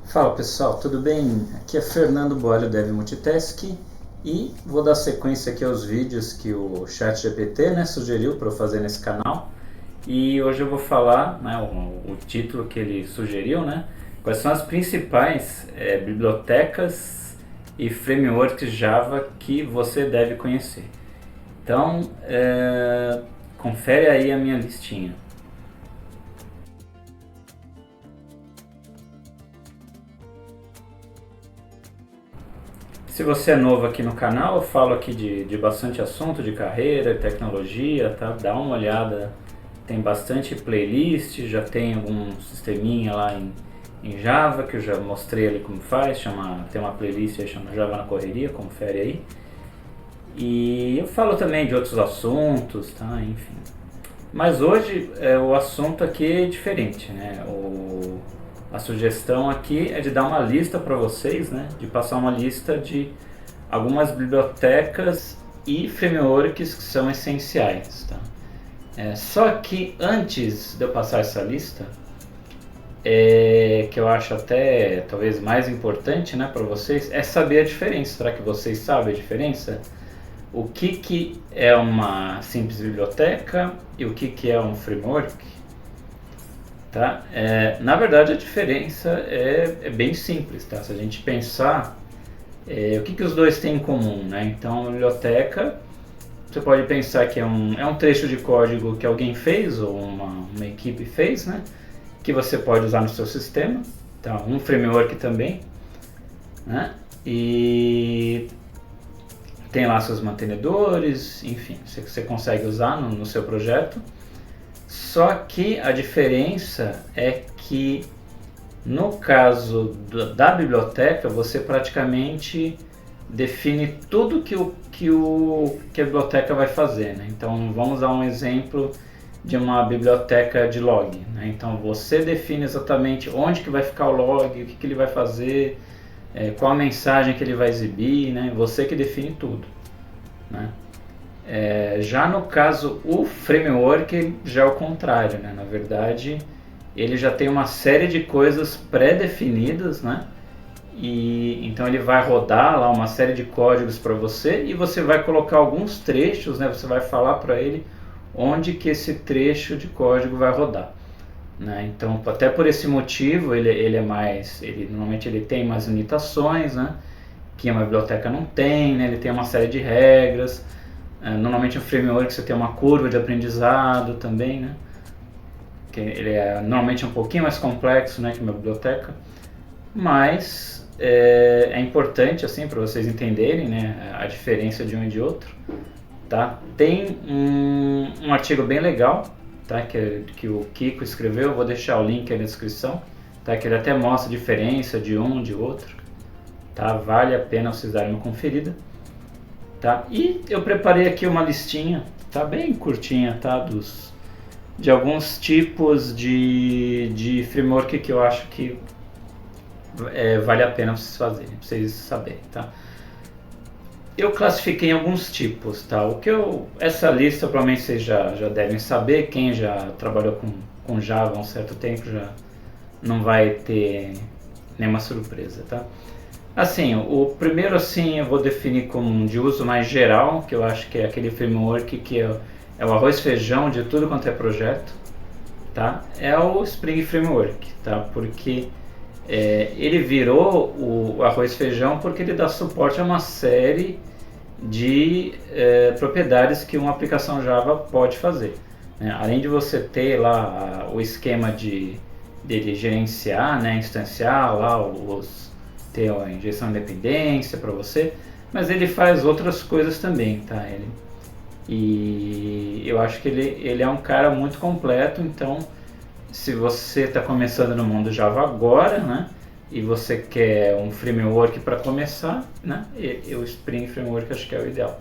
Fala pessoal, tudo bem? Aqui é Fernando Boalho, Dev Multitask, e vou dar sequência aqui aos vídeos que o ChatGPT sugeriu para eu fazer nesse canal. E hoje eu vou falar, o título que ele sugeriu, quais são as principais bibliotecas e frameworks Java que você deve conhecer. Então, confere aí a minha listinha. Se você é novo aqui no canal, eu falo aqui de bastante assunto, de carreira, tecnologia, tá? Dá uma olhada, tem bastante playlist, já tem algum sisteminha lá em Java, que eu já mostrei ali como faz, tem uma playlist aí chama Java na Correria, confere aí. E eu falo também de outros assuntos, tá? Enfim. Mas hoje o assunto aqui é diferente, né? A sugestão aqui é de dar uma lista para vocês, de passar uma lista de algumas bibliotecas e frameworks que são essenciais. Tá? Só que antes de eu passar essa lista, que eu acho até talvez mais importante para vocês, é saber a diferença. Será que vocês sabem a diferença? O que é uma simples biblioteca e o que é um framework? Tá? Na verdade a diferença é bem simples, tá? Se a gente pensar o que os dois têm em comum, Então a biblioteca, você pode pensar que é um trecho de código que alguém fez ou uma equipe fez, que você pode usar no seu sistema, tá? Um framework também, e tem lá seus mantenedores, enfim, você consegue usar no seu projeto. Só que a diferença é que no caso da biblioteca você praticamente define tudo que a biblioteca vai fazer. Então vamos dar um exemplo de uma biblioteca de log. Então você define exatamente onde que vai ficar o log, o que ele vai fazer, qual a mensagem que ele vai exibir, você que define tudo. Já no caso, o framework já é o contrário, na verdade ele já tem uma série de coisas pré-definidas, e então ele vai rodar lá uma série de códigos para você e você vai colocar alguns trechos, você vai falar para ele onde que esse trecho de código vai rodar, então até por esse motivo normalmente ele tem mais limitações, que uma biblioteca não tem, ele tem uma série de regras. Normalmente um framework você tem uma curva de aprendizado também, que ele é normalmente um pouquinho mais complexo, que uma biblioteca, mas é importante assim para vocês entenderem, a diferença de um e de outro, tá? Tem um artigo bem legal, tá? Que o Kiko escreveu, eu vou deixar o link aí na descrição, tá? Que ele até mostra a diferença de um e de outro, tá? Vale a pena vocês darem uma conferida. Tá? E eu preparei aqui uma listinha, tá bem curtinha, tá? De alguns tipos de framework que eu acho que vale a pena vocês fazerem, pra vocês saberem, tá? Eu classifiquei em alguns tipos, tá? Essa lista provavelmente vocês já devem saber, quem já trabalhou com Java há um certo tempo já não vai ter nenhuma surpresa, tá? Assim, o primeiro eu vou definir como de uso mais geral, que eu acho que é aquele framework que é o arroz feijão de tudo quanto é projeto, tá? É o Spring Framework, tá? Porque ele virou o arroz feijão porque ele dá suporte a uma série de propriedades que uma aplicação Java pode fazer, Além de você ter lá o esquema dele gerenciar, instanciar lá ter a injeção de dependência para você, mas ele faz outras coisas também, tá? E eu acho que ele é um cara muito completo. Então se você está começando no mundo Java agora, e você quer um framework para começar, o Spring Framework acho que é o ideal,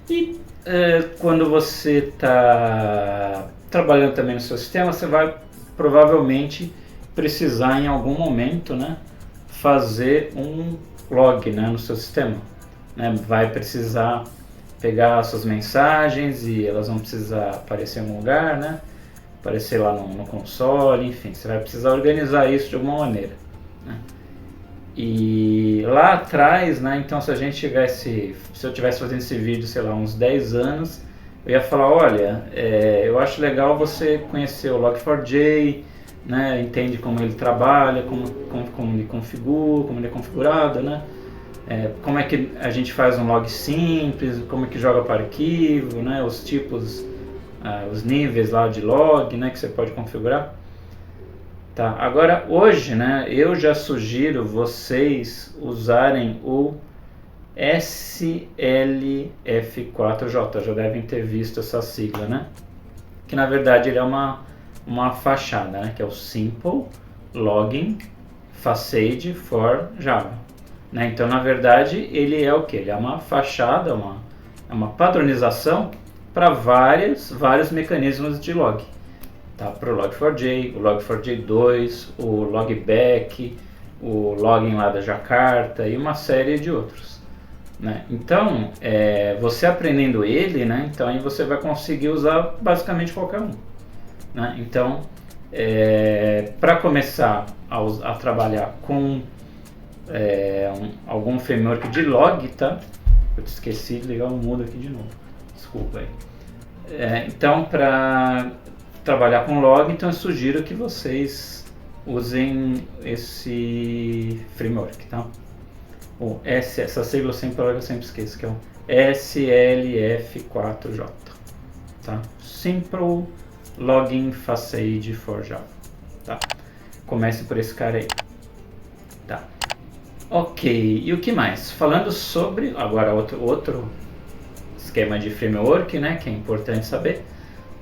E quando você está trabalhando também no seu sistema, você vai provavelmente precisar em algum momento, fazer um log no seu sistema, vai precisar pegar suas mensagens e elas vão precisar aparecer em algum lugar, aparecer lá no console, enfim, você vai precisar organizar isso de alguma maneira. E lá atrás, né, então se eu tivesse fazendo esse vídeo, sei lá, uns 10 anos, eu ia falar, olha, eu acho legal você conhecer o Log4j, né, entende como ele trabalha, como ele configura, como ele é configurado, né, como é que a gente faz um log simples, como é que joga para arquivo, né, os tipos, os níveis lá de log, né, que você pode configurar. Tá, agora hoje, né, eu já sugiro vocês usarem o SLF4J, já devem ter visto essa sigla, né? Que na verdade ele é uma fachada, né, que é o Simple Logging Facade for Java, né? Então na verdade ele é o que? Ele é uma fachada, uma padronização para vários mecanismos de log. Tá, para o Log4j, o Log4j2, o Logback, o login lá da Jakarta e uma série de outros, né? Então, você aprendendo ele, né, então aí você vai conseguir usar basicamente qualquer um, né? Então, para começar a trabalhar com algum framework de log, tá? Eu esqueci de ligar o mudo aqui de novo, desculpa aí. Então, para trabalhar com log, então eu sugiro que vocês usem esse framework, tá? Essa sigla eu sempre esqueço, que é o SLF4J, tá? Simple Logging Facade for Java, tá? Comece por esse cara aí, tá? Ok, e o que mais? Falando sobre, agora outro esquema de framework, né, que é importante saber,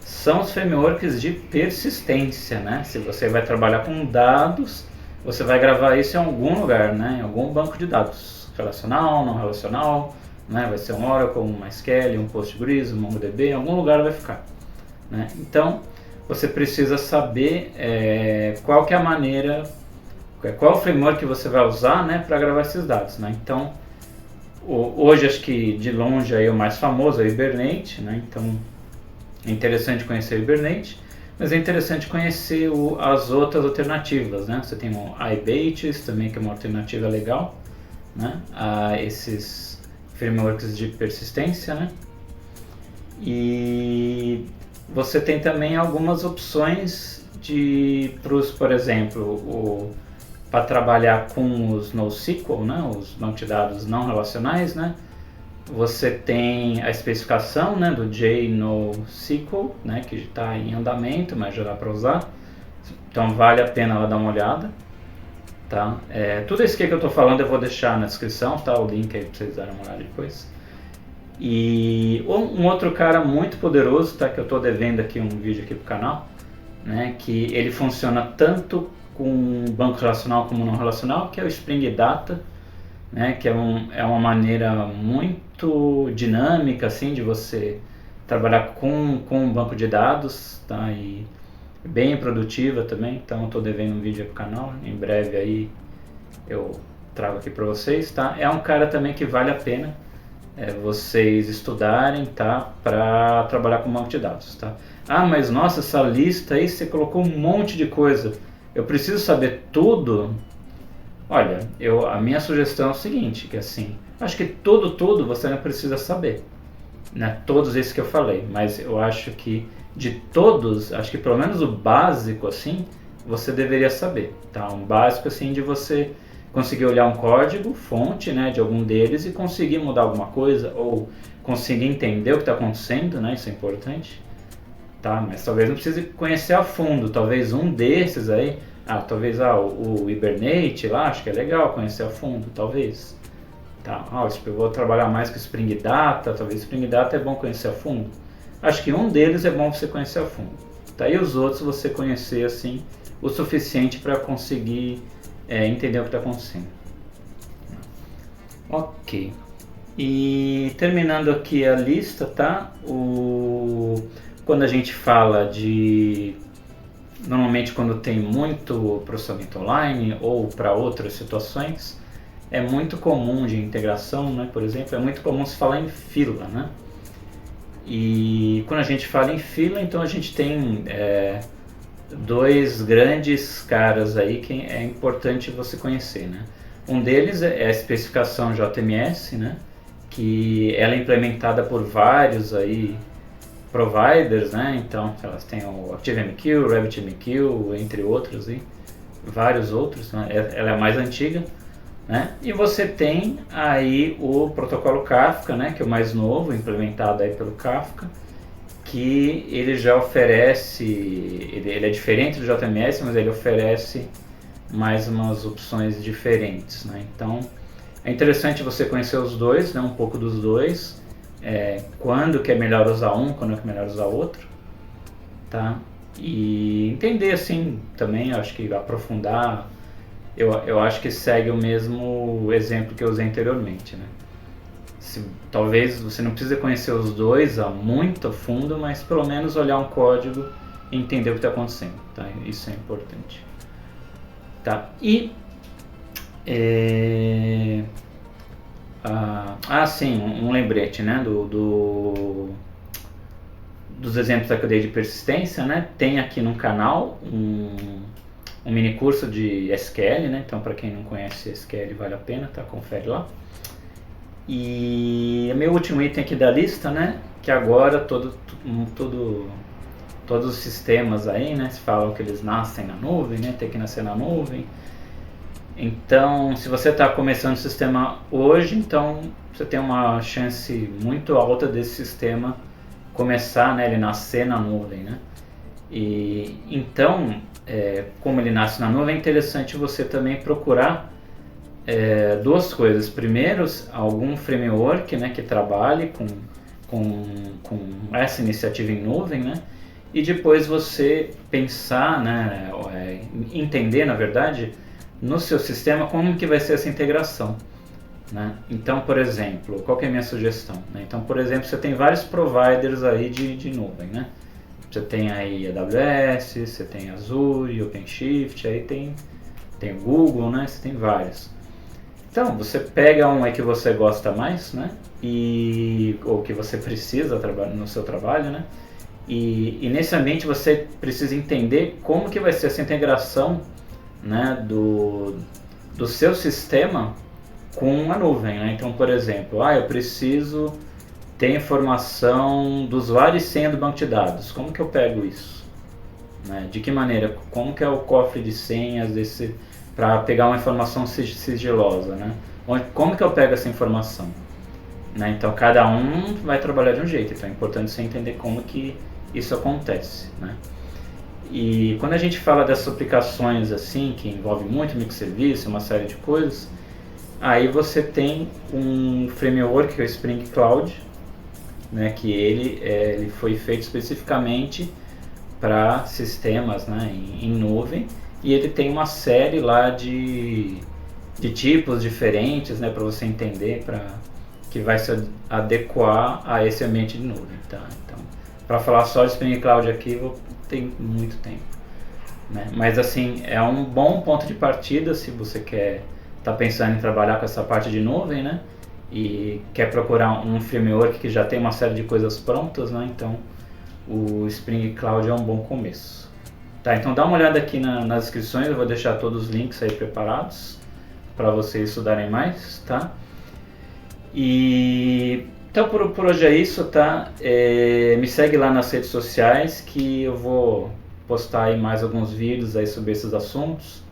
são os frameworks de persistência, né? Se você vai trabalhar com dados, você vai gravar isso em algum lugar, né? Em algum banco de dados, relacional, não relacional, né? Vai ser um Oracle, um MySQL, um Postgres, um MongoDB, em algum lugar vai ficar, né? Então, você precisa saber qual que é a maneira, qual o framework que você vai usar, né, para gravar esses dados, né? Então, hoje acho que de longe aí o mais famoso é o Hibernate, né? Então, é interessante conhecer o Hibernate, mas é interessante conhecer as outras alternativas, né? Você tem o iBates também, que é uma alternativa legal, né, a esses frameworks de persistência, né? E você tem também algumas opções por exemplo, para trabalhar com os NoSQL, né, os bancos de dados não relacionais, né? Você tem a especificação, né, do JNoSQL, né, que está em andamento, mas já dá para usar. Então vale a pena lá dar uma olhada, tá? Tudo isso que eu estou falando eu vou deixar na descrição, tá? O link aí para vocês darem uma olhada depois. E um outro cara muito poderoso, tá? Que eu estou devendo aqui um vídeo aqui pro canal, né? Que ele funciona tanto com banco relacional como não relacional, que é o Spring Data, né, que é uma maneira muito dinâmica assim, de você trabalhar com um banco de dados, tá? E bem produtiva também. Então eu estou devendo um vídeo para o canal, em breve aí eu trago aqui para vocês, tá? É um cara também que vale a pena vocês estudarem, tá? Para trabalhar com banco de dados, tá? Ah, mas nossa, essa lista aí você colocou um monte de coisa, eu preciso saber tudo? Olha, a minha sugestão é o seguinte, que assim, acho que tudo você não precisa saber, né? Todos esses que eu falei, mas eu acho que de todos, acho que pelo menos o básico assim, você deveria saber, tá? Um básico assim de você conseguir olhar um código, fonte, né, de algum deles e conseguir mudar alguma coisa ou conseguir entender o que está acontecendo, né? Isso é importante, tá? Mas talvez não precise conhecer a fundo, talvez um desses aí. Talvez o Hibernate lá, acho que é legal conhecer a fundo, talvez. Tá, eu vou trabalhar mais com Spring Data, talvez Spring Data é bom conhecer a fundo. Acho que um deles é bom você conhecer a fundo. Tá, e os outros você conhecer assim o suficiente para conseguir entender o que está acontecendo. Ok. E terminando aqui a lista, tá? Quando a gente fala de... Normalmente quando tem muito processamento online ou para outras situações, é muito comum de integração, né? Por exemplo, é muito comum se falar em fila, né? E quando a gente fala em fila, então a gente tem dois grandes caras aí que é importante você conhecer, né? Um deles é a especificação JMS, né? Que ela é implementada por vários aí providers, né? Então elas têm o ActiveMQ, o RabbitMQ, entre outros, e vários outros, né? Ela é a mais antiga, né? E você tem aí o protocolo Kafka, né? Que é o mais novo, implementado aí pelo Kafka, que ele já oferece, ele é diferente do JMS, mas ele oferece mais umas opções diferentes, né? Então é interessante você conhecer os dois, né? Um pouco dos dois, quando que é melhor usar um, quando que é melhor usar outro, tá? E entender assim também, acho que aprofundar, eu acho que segue o mesmo exemplo que eu usei anteriormente, né? Talvez você não precise conhecer os dois muito a fundo, mas pelo menos olhar um código e entender o que está acontecendo, tá? Isso é importante, tá? E sim, um lembrete, né? Dos exemplos que eu dei de persistência, né? Tem aqui no canal um mini curso de SQL, né? Então, para quem não conhece SQL, vale a pena, tá? Confere lá. E meu último item aqui da lista, né? Que agora todos os sistemas aí, né? Se falam que eles nascem na nuvem, né? Tem que nascer na nuvem. Então, se você está começando o sistema hoje, então você tem uma chance muito alta desse sistema começar, né? Ele nascer na nuvem, né? E então, como ele nasce na nuvem, é interessante você também procurar duas coisas. Primeiro, algum framework, né, que trabalhe com essa iniciativa em nuvem, né? E depois você pensar, né, entender, na verdade, no seu sistema como que vai ser essa integração, né? Então, por exemplo, qual que é a minha sugestão, né? Então, por exemplo, você tem vários providers aí de nuvem, né? Você tem aí AWS, você tem Azure, OpenShift, aí tem o Google, né? Você tem vários. Então, você pega um aí que você gosta mais, né? Ou que você precisa no seu trabalho, né? E nesse ambiente você precisa entender como que vai ser essa integração, né, do seu sistema com a nuvem, né? Então, por exemplo, eu preciso ter informação do usuário e senha do banco de dados. Como que eu pego isso? Né? De que maneira? Como que é o cofre de senhas para pegar uma informação sigilosa, né? Como que eu pego essa informação? Né? Então, cada um vai trabalhar de um jeito. Então, é importante você entender como que isso acontece, né? E quando a gente fala dessas aplicações assim, que envolve muito microserviço, uma série de coisas, aí você tem um framework que é o Spring Cloud, né, que ele foi feito especificamente para sistemas, né, em nuvem, e ele tem uma série lá de tipos diferentes, né, para você entender, que vai se adequar a esse ambiente de nuvem, tá? Então, para falar só de Spring Cloud aqui, vou ter muito tempo, né? Mas assim, é um bom ponto de partida se você tá pensando em trabalhar com essa parte de nuvem, né? E quer procurar um framework que já tem uma série de coisas prontas, né? Então, o Spring Cloud é um bom começo. Tá, então dá uma olhada aqui nas descrições, eu vou deixar todos os links aí preparados para vocês estudarem mais, tá? E então por hoje é isso, tá? Me segue lá nas redes sociais que eu vou postar aí mais alguns vídeos aí sobre esses assuntos,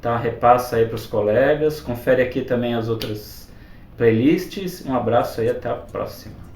tá? Repassa aí para os colegas, confere aqui também as outras playlists. Um abraço aí, até a próxima.